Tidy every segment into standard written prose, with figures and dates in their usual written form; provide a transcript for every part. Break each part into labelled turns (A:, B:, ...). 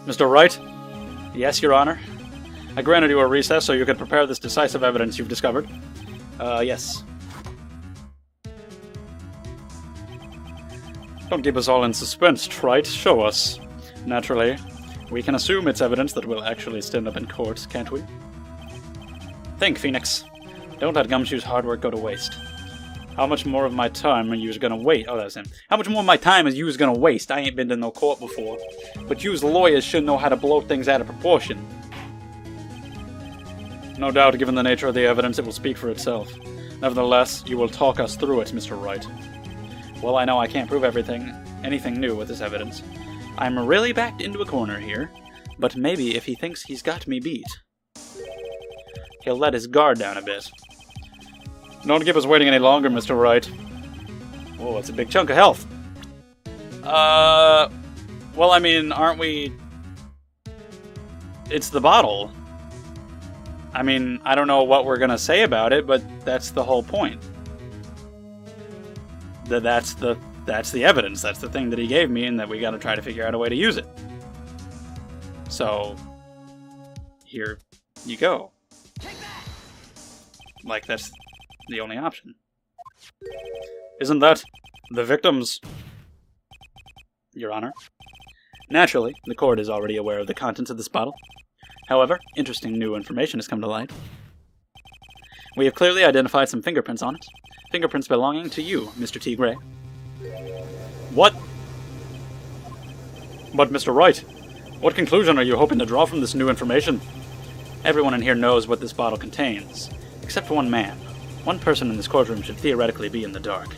A: Mr. Wright? Yes, Your Honor. I granted you a recess so you could prepare this decisive evidence you've discovered. Yes. Don't keep us all in suspense, Wright. Show us. Naturally, we can assume it's evidence that will actually stand up in court, can't we? Think, Phoenix. Don't let Gumshoe's hard work go to waste. How much more of my time are you gonna wait? Oh, that was him. How much more of my time is you gonna waste? I ain't been to no court before. But you as lawyers should know how to blow things out of proportion. No doubt, given the nature of the evidence, it will speak for itself. Nevertheless, you will talk us through it, Mr. Wright. Well, I know I can't prove anything new with this evidence. I'm really backed into a corner here, but maybe if he thinks he's got me beat, he'll let his guard down a bit. Don't keep us waiting any longer, Mr. Wright. Oh, that's a big chunk of health. Well, I mean, aren't we... It's the bottle. I mean, I don't know what we're gonna say about it, but that's the whole point. That's the evidence. That's the thing that he gave me, and that we gotta try to figure out a way to use it. So, here you go. Like, that's the only option. Isn't that the victims? Your Honor. Naturally, the court is already aware of the contents of this bottle. However, interesting new information has come to light. We have clearly identified some fingerprints on it. Fingerprints belonging to you, Mr. T. Gray. What? But, Mr. Wright, what conclusion are you hoping to draw from this new information? Everyone in here knows what this bottle contains, except for one man. One person in this courtroom should theoretically be in the dark.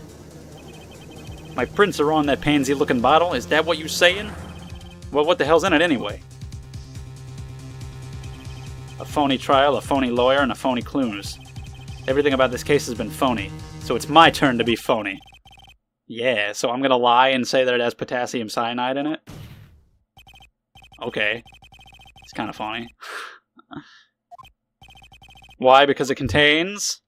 A: My prints are on that pansy-looking bottle? Is that what you saying? Well, what the hell's in it anyway? A phony trial, a phony lawyer, and a phony clues. Everything about this case has been phony, so it's my turn to be phony. Yeah, so I'm gonna lie and say that it has potassium cyanide in it? Okay. It's kind of funny. Why? Because it contains...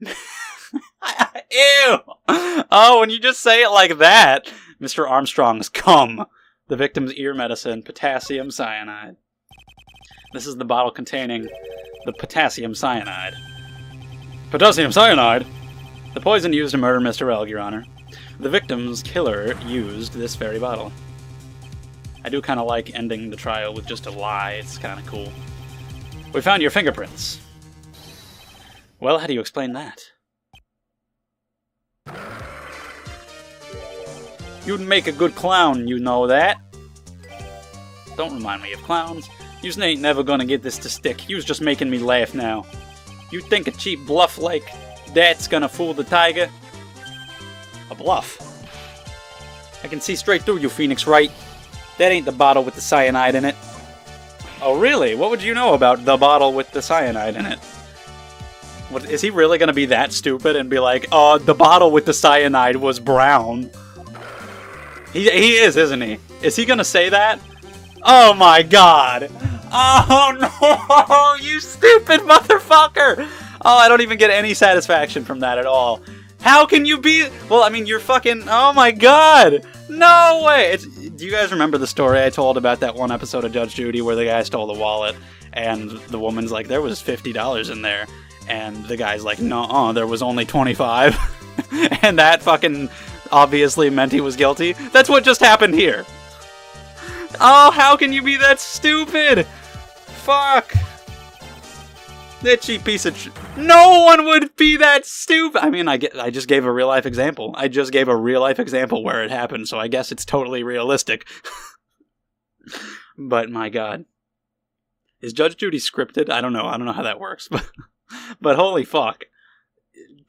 A: Ew! Oh, when you just say it like that, Mr. Armstrong's cum. The victim's ear medicine, potassium cyanide. This is the bottle containing the potassium cyanide. Potassium cyanide? The poison used to murder Mr. Elg, Your Honor. The victim's killer used this very bottle. I do kind of like ending the trial with just a lie. It's kind of cool. We found your fingerprints. Well, how do you explain that? You'd make a good clown, you know that. Don't remind me of clowns. Yous ain't never gonna get this to stick. Yous just making me laugh now. You think a cheap bluff like that's gonna fool the tiger? A bluff? I can see straight through you, Phoenix Wright. That ain't the bottle with the cyanide in it. Oh, really? What would you know about the bottle with the cyanide in it? What, is he really gonna be that stupid and be like, oh, the bottle with the cyanide was brown? He is, isn't he? Is he gonna say that? Oh my god! Oh no! You stupid motherfucker! Oh, I don't even get any satisfaction from that at all. How can you be... Well, I mean, you're fucking... Oh my god! No way! Do you guys remember the story I told about that one episode of Judge Judy where the guy stole the wallet and the woman's like, there was $50 in there. And the guy's like, no, there was only 25. And that fucking obviously meant he was guilty. That's what just happened here. Oh, how can you be that stupid? Fuck. That cheap piece of... No one would be that stupid. I mean, I just gave a real life example. I just gave a real life example where it happened, so I guess it's totally realistic. But my god. Is Judge Judy scripted? I don't know how that works, but holy fuck.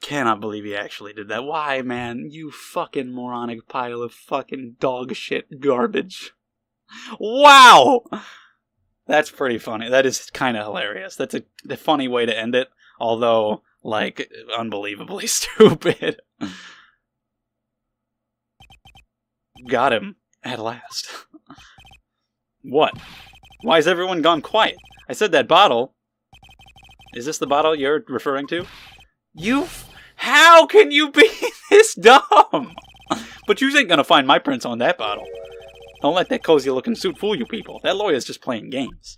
A: Cannot believe he actually did that. Why, man? You fucking moronic pile of fucking dog shit garbage. Wow! That's pretty funny. That is kind of hilarious. That's a funny way to end it, although, like, unbelievably stupid. Got him, at last. What? Why has everyone gone quiet? I said that bottle... Is this the bottle you're referring to? How can you be this dumb? But you ain't gonna find my prints on that bottle. Don't let that cozy-looking suit fool you people. That lawyer's just playing games.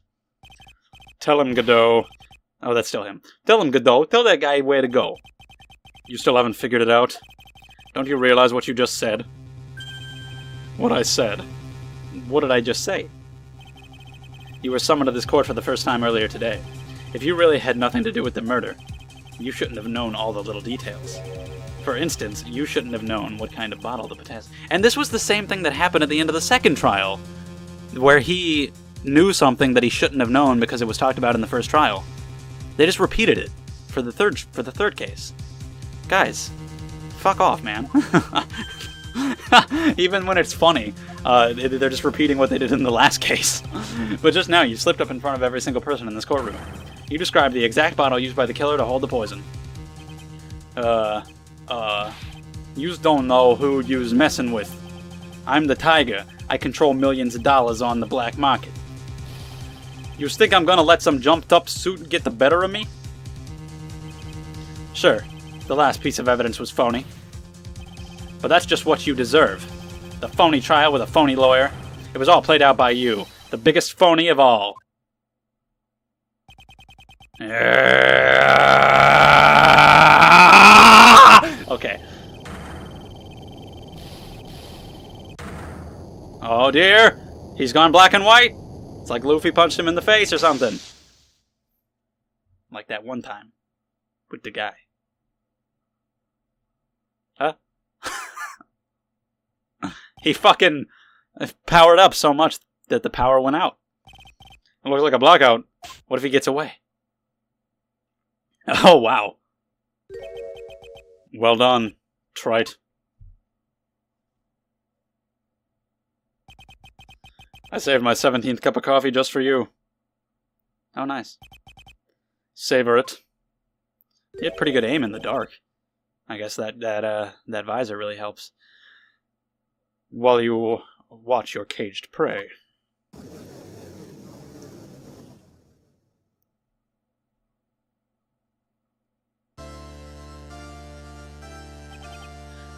A: Tell him, Godot. Oh, that's still him. Tell him, Godot. Tell that guy where to go. You still haven't figured it out? Don't you realize what you just said? What I said? What did I just say? You were summoned to this court for the first time earlier today. If you really had nothing to do with the murder, you shouldn't have known all the little details. For instance, you shouldn't have known what kind of bottle the potassium... And this was the same thing that happened at the end of the second trial, where he knew something that he shouldn't have known because it was talked about in the first trial. They just repeated it for the third case. Guys, fuck off, man. Even when it's funny, they're just repeating what they did in the last case. But just now, you slipped up in front of every single person in this courtroom. You described the exact bottle used by the killer to hold the poison. Yous don't know who yous messing with. I'm the Tiger. I control millions of dollars on the black market. Yous think I'm gonna let some jumped-up suit get the better of me? Sure, the last piece of evidence was phony. But that's just what you deserve. The phony trial with a phony lawyer. It was all played out by you. The biggest phony of all. Okay. Oh dear! He's gone black and white! It's like Luffy punched him in the face or something. Like that one time. With the guy. Huh? He fucking powered up so much that the power went out. It looks like a blackout. What if he gets away? Oh, wow. Well done, Wright. I saved my 17th cup of coffee just for you. Oh, nice. Savor it. You had pretty good aim in the dark. I guess that visor really helps. While you watch your caged prey.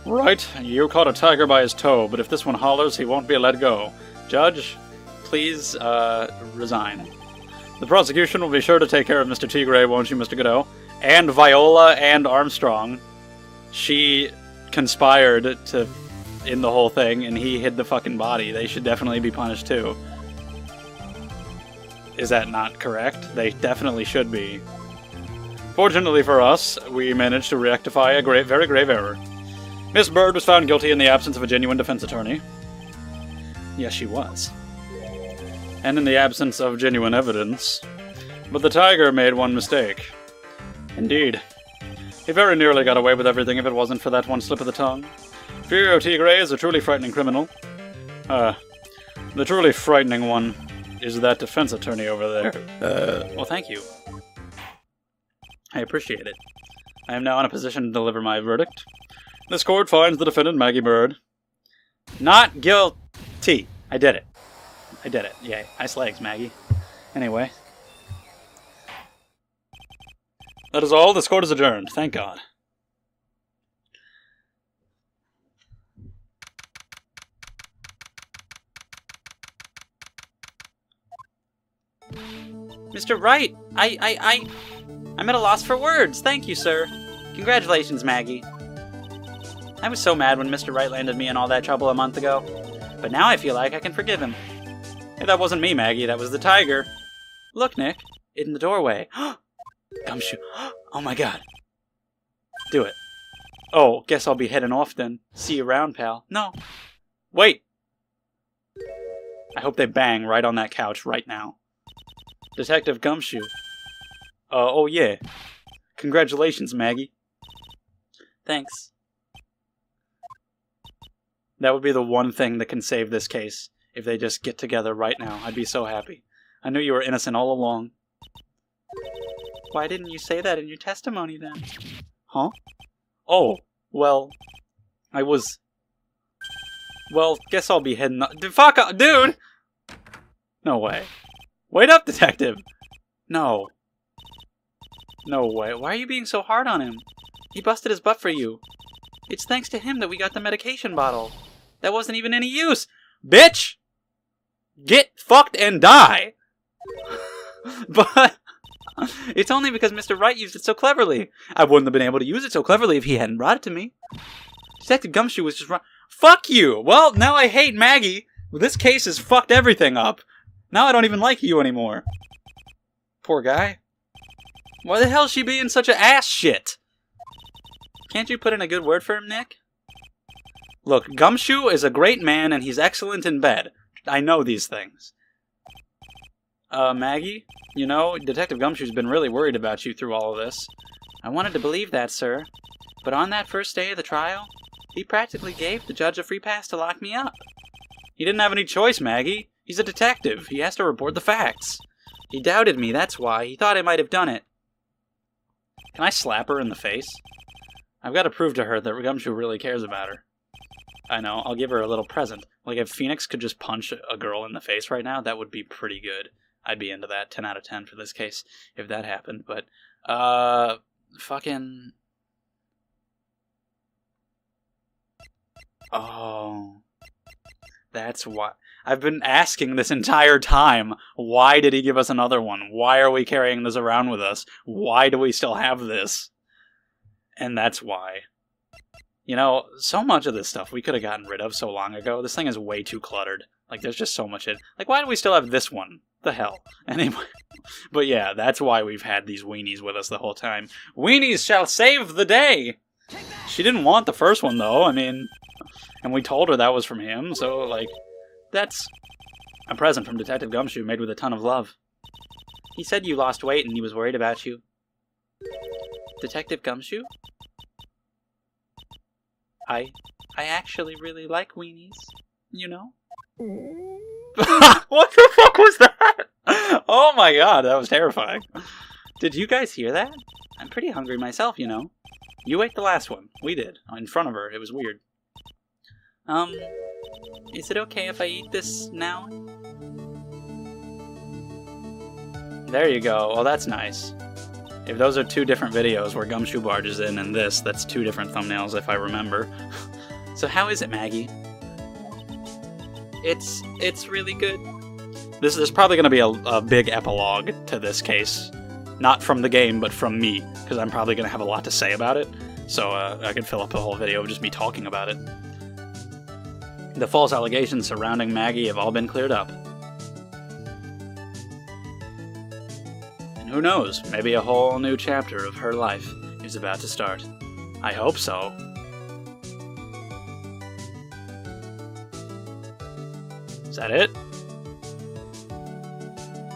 A: Right, you caught a tiger by his toe, but if this one hollers, he won't be let go. Judge, please, resign. The prosecution will be sure to take care of Mr. Tigre, won't you, Mr. Godot? And Viola and Armstrong. She conspired to... in the whole thing, and he hid the fucking body. They should definitely be punished too. Is that not correct? They definitely should be. Fortunately for us, we managed to rectify a very grave error. Miss Bird was found guilty in the absence of a genuine defense attorney. Yes, she was. And in the absence of genuine evidence. But the tiger made one mistake. Indeed. He very nearly got away with everything if it wasn't for that one slip of the tongue. Furio Tigre is a truly frightening criminal. The truly frightening one is that defense attorney over there. Well, thank you. I appreciate it. I am now in a position to deliver my verdict. This court finds the defendant, Maggie Bird, not guilty. I did it. I did it. Yay. Ice legs, Maggie. Anyway. That is all. This court is adjourned. Thank God. Mr. Wright, I'm at a loss for words. Thank you, sir. Congratulations, Maggie. I was so mad when Mr. Wright landed me in all that trouble a month ago, but now I feel like I can forgive him. Hey, that wasn't me, Maggie. That was the tiger. Look, Nick. In the doorway. Gumshoe. Oh my god. Do it. Oh, guess I'll be heading off then. See you around, pal. No. Wait. I hope they bang right on that couch right now. Detective Gumshoe. Oh yeah. Congratulations, Maggie. Thanks. That would be the one thing that can save this case. If they just get together right now, I'd be so happy. I knew you were innocent all along. Why didn't you say that in your testimony then? Huh? Oh, well, I was... Well, guess I'll be heading up... Fuck up, dude! No way. Wait up, detective! No. No way. Why are you being so hard on him? He busted his butt for you. It's thanks to him that we got the medication bottle. That wasn't even any use. Bitch! get fucked and die. But it's only because Mr. Wright used it so cleverly. I wouldn't have been able to use it so cleverly if he hadn't brought it to me. Detective Gumshoe was just wrong. Fuck you! Well, now I hate Maggie. This case has fucked everything up. Now I don't even like you anymore. Poor guy. Why the hell is she being such an ass shit? Can't you put in a good word for him, Nick? Look, Gumshoe is a great man and he's excellent in bed. I know these things. Maggie? You know, Detective Gumshoe's been really worried about you through all of this. I wanted to believe that, sir. But on that first day of the trial, he practically gave the judge a free pass to lock me up. He didn't have any choice, Maggie. He's a detective. He has to report the facts. He doubted me, that's why. He thought I might have done it. Can I slap her in the face? I've got to prove to her that Gumshoe really cares about her. I know, I'll give her a little present. Like, if Phoenix could just punch a girl in the face right now, that would be pretty good. I'd be into that. 10 out of 10 for this case, if that happened. But, fucking... Oh... That's why. I've been asking this entire time, why did he give us another one? Why are we carrying this around with us? Why do we still have this? And that's why. You know, so much of this stuff we could have gotten rid of so long ago. This thing is way too cluttered. Like, there's just so much in. Like, why do we still have this one? The hell? Anyway. But yeah, that's why we've had these weenies with us the whole time. Weenies shall save the day! She didn't want the first one, though. I mean... And we told her that was from him, so, like, that's a present from Detective Gumshoe made with a ton of love. He said you lost weight and he was worried about you. Detective Gumshoe? I actually really like weenies, you know? What the fuck was that? Oh my god, that was terrifying. Did you guys hear that? I'm pretty hungry myself, you know. You ate the last one. We did. In front of her. It was weird. Is it okay if I eat this now? There you go. Well, that's nice. If those are two different videos where Gumshoe barges in and this, that's two different thumbnails if I remember. So how is it, Maggie? It's really good. There's probably going to be a big epilogue to this case. Not from the game, but from me, because I'm probably going to have a lot to say about it. So I could fill up the whole video of just me talking about it. The false allegations surrounding Maggie have all been cleared up. And who knows, maybe a whole new chapter of her life is about to start. I hope so. Is that it?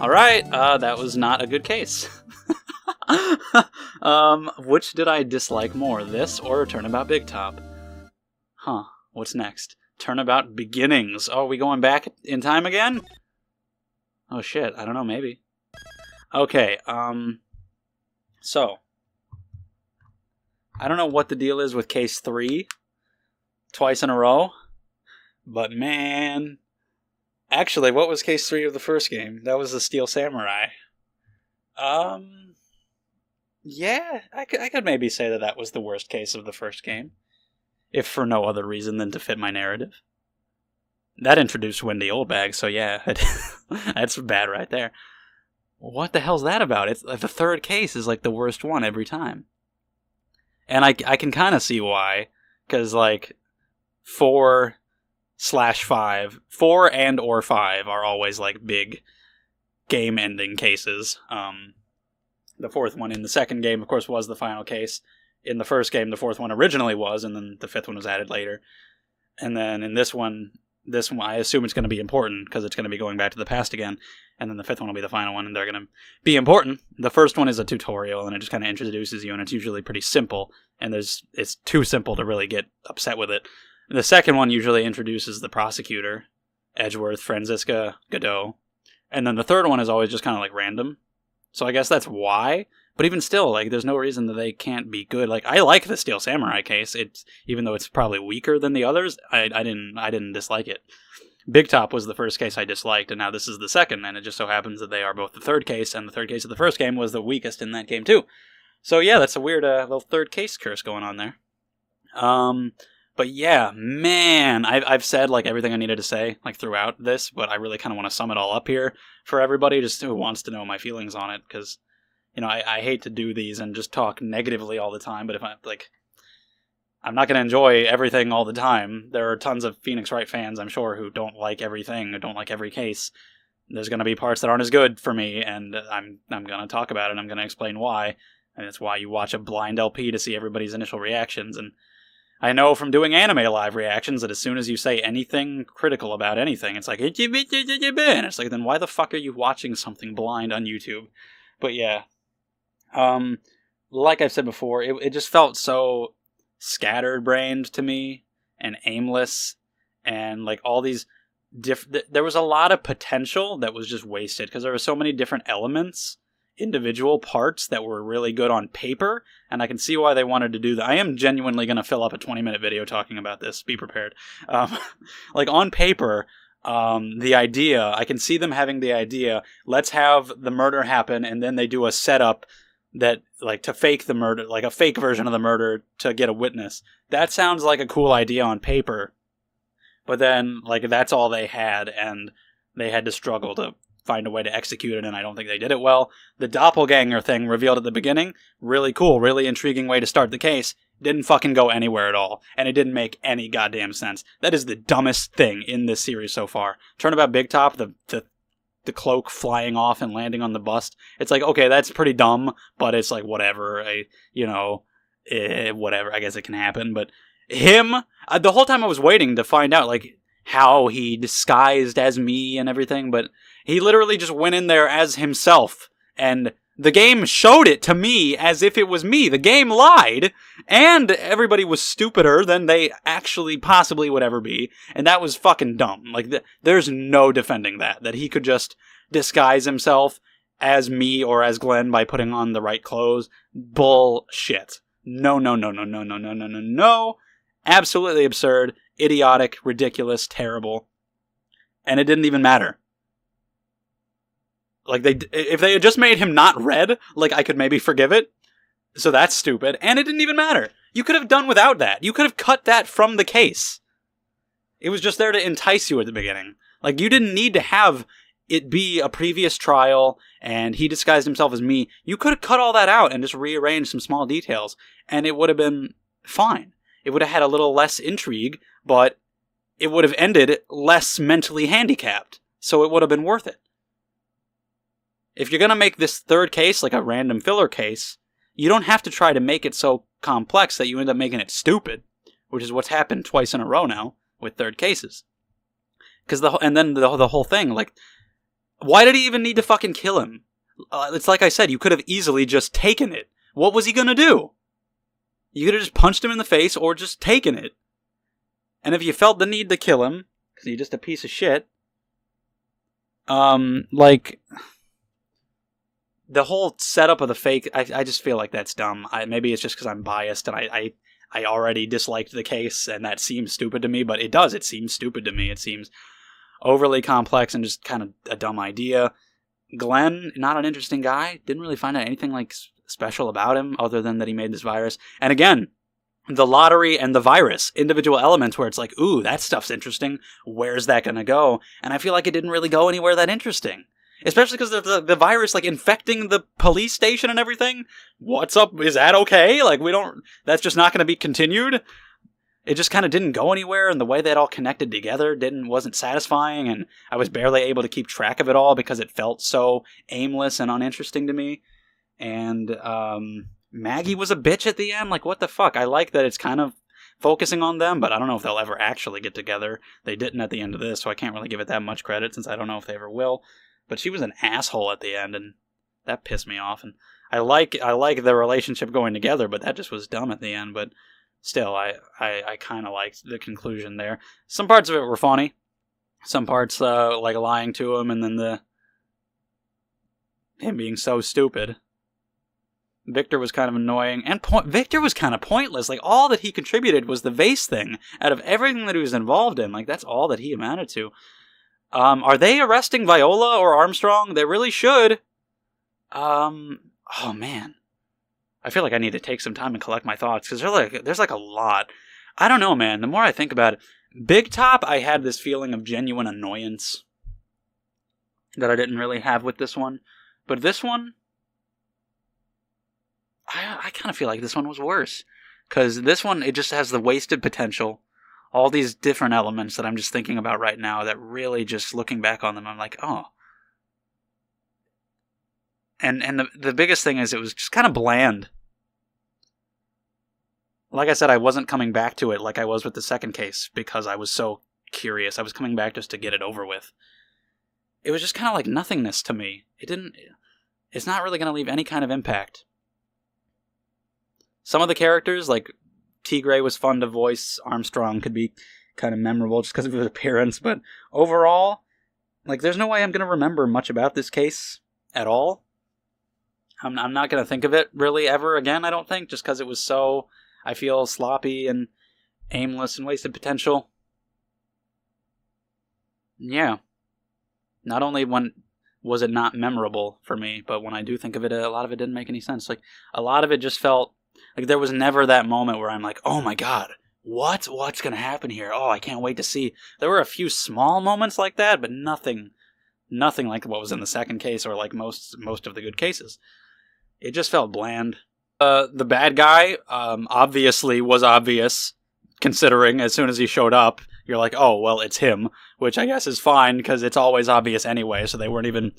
A: Alright, that was not a good case. Which did I dislike more, this or Turnabout Big Top? Huh, what's next? Turnabout Beginnings. Oh, are we going back in time again? Oh shit, I don't know, maybe. Okay, so. I don't know what the deal is with case 3. Twice in a row. But man. Actually, what was case 3 of the first game? That was the Steel Samurai. Yeah, I could maybe say that was the worst case of the first game. If for no other reason than to fit my narrative. That introduced Wendy Oldbag, so yeah, that's bad right there. What the hell's that about? It's like the third case is like the worst one every time. And I can kind of see why, because like 4/5, 4 and or 5 are always like big game-ending cases. The fourth one in the second game, of course, was the final case. In the first game, the fourth one originally was, and then the fifth one was added later. And then in this one, I assume it's going to be important, because it's going to be going back to the past again. And then the fifth one will be the final one, and they're going to be important. The first one is a tutorial, and it just kind of introduces you, and it's usually pretty simple. And it's too simple to really get upset with it. The second one usually introduces the prosecutor, Edgeworth, Franziska, Godot. And then the third one is always just kind of like random. So I guess that's why. But even still, like, there's no reason that they can't be good. Like, I like the Steel Samurai case. Even though it's probably weaker than the others, I didn't dislike it. Big Top was the first case I disliked, and now this is the second, and it just so happens that they are both the third case, and the third case of the first game was the weakest in that game too. So yeah, that's a weird little third case curse going on there. But yeah, man, I've said like everything I needed to say like throughout this, but I really kind of want to sum it all up here for everybody just who wants to know my feelings on it, because I hate to do these and just talk negatively all the time, but if I'm not going to enjoy everything all the time. There are tons of Phoenix Wright fans, I'm sure, who don't like everything, who don't like every case. There's going to be parts that aren't as good for me, and I'm going to talk about it, I'm going to explain why, and it's why you watch a blind LP to see everybody's initial reactions, and I know from doing anime live reactions that as soon as you say anything critical about anything, it's like, and it's like, then why the fuck are you watching something blind on YouTube? But yeah, like I've said before, it just felt so scattered-brained to me, and aimless, and like all these there was a lot of potential that was just wasted, because there were so many different elements, individual parts that were really good on paper, and I can see why they wanted to do that. I am genuinely going to fill up a 20-minute video talking about this. Be prepared. Like, on paper, the idea, I can see them having the idea, let's have the murder happen, and then they do a setup that, like, to fake the murder, like a fake version of the murder to get a witness. That sounds like a cool idea on paper, but then, like, that's all they had, and they had to struggle to find a way to execute it, and I don't think they did it well. The doppelganger thing revealed at the beginning, really cool, really intriguing way to start the case. Didn't fucking go anywhere at all, and it didn't make any goddamn sense. That is the dumbest thing in this series so far. Turnabout Big Top, the cloak flying off and landing on the bust. It's like, okay, that's pretty dumb, but it's like, whatever. Whatever. I guess it can happen, but him, the whole time I was waiting to find out, like, how he disguised as me and everything, but he literally just went in there as himself, and the game showed it to me as if it was me. The game lied, and everybody was stupider than they actually possibly would ever be, and that was fucking dumb. Like, there's no defending that he could just disguise himself as me or as Glenn by putting on the right clothes. Bullshit. No. Absolutely absurd, idiotic, ridiculous, terrible. And it didn't even matter. Like, if they had just made him not red, like, I could maybe forgive it. So that's stupid. And it didn't even matter. You could have done without that. You could have cut that from the case. It was just there to entice you at the beginning. Like, you didn't need to have it be a previous trial, and he disguised himself as me. You could have cut all that out and just rearranged some small details, and it would have been fine. It would have had a little less intrigue, but it would have ended less mentally handicapped, so it would have been worth it. If you're going to make this third case like a random filler case, you don't have to try to make it so complex that you end up making it stupid, which is what's happened twice in a row now with third cases. And then the whole thing, like, why did he even need to fucking kill him? It's like I said, you could have easily just taken it. What was he going to do? You could have just punched him in the face or just taken it. And if you felt the need to kill him, because you're just a piece of shit, like, the whole setup of the fake, I just feel like that's dumb. Maybe it's just because I'm biased and I already disliked the case and that seems stupid to me, but it does. It seems stupid to me. It seems overly complex and just kind of a dumb idea. Glenn, not an interesting guy. Didn't really find out anything like special about him other than that he made this virus. And again, the lottery and the virus, individual elements where it's like, ooh, that stuff's interesting. Where's that going to go? And I feel like it didn't really go anywhere that interesting. Especially because the virus, like, infecting the police station and everything. What's up? Is that okay? Like, that's just not going to be continued? It just kind of didn't go anywhere, and the way that all connected together wasn't satisfying, and I was barely able to keep track of it all because it felt so aimless and uninteresting to me. And Maggie was a bitch at the end. Like, what the fuck? I like that it's kind of focusing on them, but I don't know if they'll ever actually get together. They didn't at the end of this, so I can't really give it that much credit since I don't know if they ever will. But she was an asshole at the end, and that pissed me off. And I like the relationship going together, but that just was dumb at the end. But still, I kind of liked the conclusion there. Some parts of it were funny. Some parts, like lying to him, and then him being so stupid. Victor was kind of annoying, and Victor was kind of pointless. Like, all that he contributed was the vase thing. Out of everything that he was involved in, like, that's all that he amounted to. Are they arresting Viola or Armstrong? They really should. Oh man. I feel like I need to take some time and collect my thoughts, because there's like a lot. I don't know, man. The more I think about it, Big Top, I had this feeling of genuine annoyance that I didn't really have with this one. But this one, I kind of feel like this one was worse. Because this one, it just has the wasted potential. All these different elements that I'm just thinking about right now that really just looking back on them, I'm like, oh. And the biggest thing is it was just kind of bland. Like I said, I wasn't coming back to it like I was with the second case because I was so curious. I was coming back just to get it over with. It was just kind of like nothingness to me. It's not really going to leave any kind of impact. Some of the characters, like Tigray was fun to voice, Armstrong could be kind of memorable just because of his appearance, but overall, like, there's no way I'm going to remember much about this case at all. I'm not going to think of it really ever again, I don't think, just because it was so, I feel, sloppy and aimless and wasted potential. Yeah. Not only was it not memorable for me, but when I do think of it, a lot of it didn't make any sense. Like, a lot of it just felt like there was never that moment where I'm like, oh my god, what's going to happen here? Oh, I can't wait to see. There were a few small moments like that, but nothing like what was in the second case or like most of the good cases. It just felt bland. The bad guy obviously was obvious, considering as soon as he showed up, you're like, oh, well, it's him, which I guess is fine because it's always obvious anyway, so they weren't even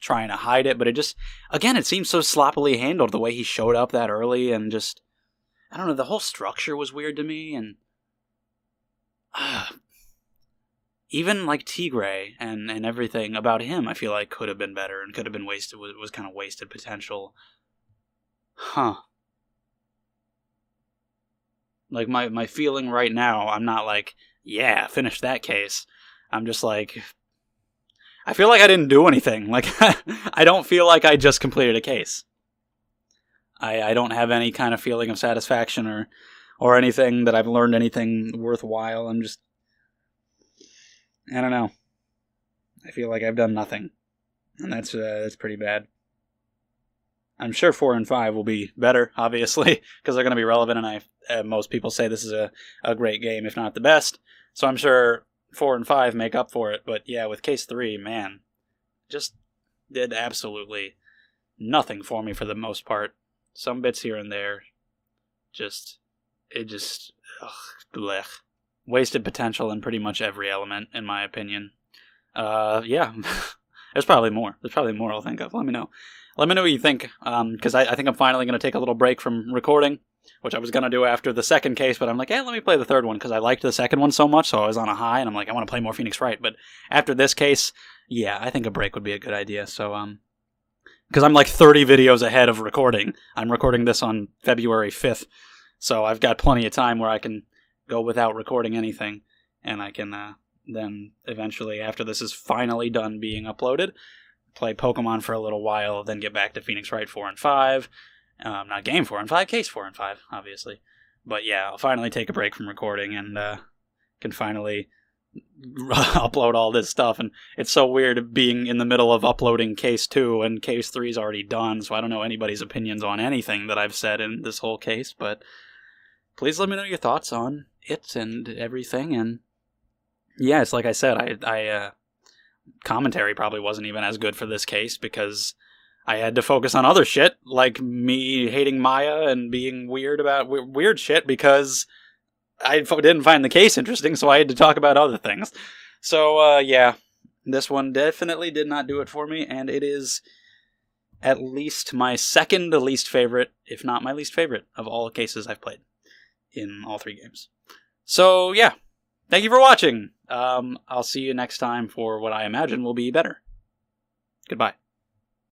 A: trying to hide it, but it just, again, it seems so sloppily handled the way he showed up that early, and just, I don't know, the whole structure was weird to me, and even like Tigray and everything about him, I feel like could have been better and could have been wasted, was kind of wasted potential. Like, my feeling right now, I'm not like, yeah, finish that case. I'm just like, I feel like I didn't do anything. Like, I don't feel like I just completed a case. I don't have any kind of feeling of satisfaction or anything that I've learned anything worthwhile. I'm just, I don't know. I feel like I've done nothing. And that's pretty bad. I'm sure 4 and 5 will be better, obviously, because they're going to be relevant, and most people say this is a great game, if not the best. So I'm sure 4 and 5 make up for it, but yeah, with Case 3, man, just did absolutely nothing for me for the most part. Some bits here and there, blech. Wasted potential in pretty much every element, in my opinion. Yeah, there's probably more. I'll think of. Let me know. Let me know what you think, because I think I'm finally going to take a little break from recording, which I was going to do after the second case, but I'm like, let me play the third one, because I liked the second one so much, so I was on a high, and I'm like, I want to play more Phoenix Wright, but after this case, yeah, I think a break would be a good idea, so, because I'm like 30 videos ahead of recording. I'm recording this on February 5th, so I've got plenty of time where I can go without recording anything, and I can, then eventually, after this is finally done being uploaded, play Pokemon for a little while, then get back to Phoenix Wright 4 and 5. Not Game 4 and 5, Case 4 and 5, obviously. But yeah, I'll finally take a break from recording and can finally upload all this stuff. And it's so weird being in the middle of uploading Case 2 and Case 3 is already done, so I don't know anybody's opinions on anything that I've said in this whole case, but please let me know your thoughts on it and everything. And yeah, it's like I said, I commentary probably wasn't even as good for this case because I had to focus on other shit, like me hating Maya and being weird about weird shit because I didn't find the case interesting, so I had to talk about other things. So, yeah, this one definitely did not do it for me, and it is at least my second least favorite, if not my least favorite, of all the cases I've played in all 3 games. So, yeah. Thank you for watching. I'll see you next time for what I imagine will be better. Goodbye.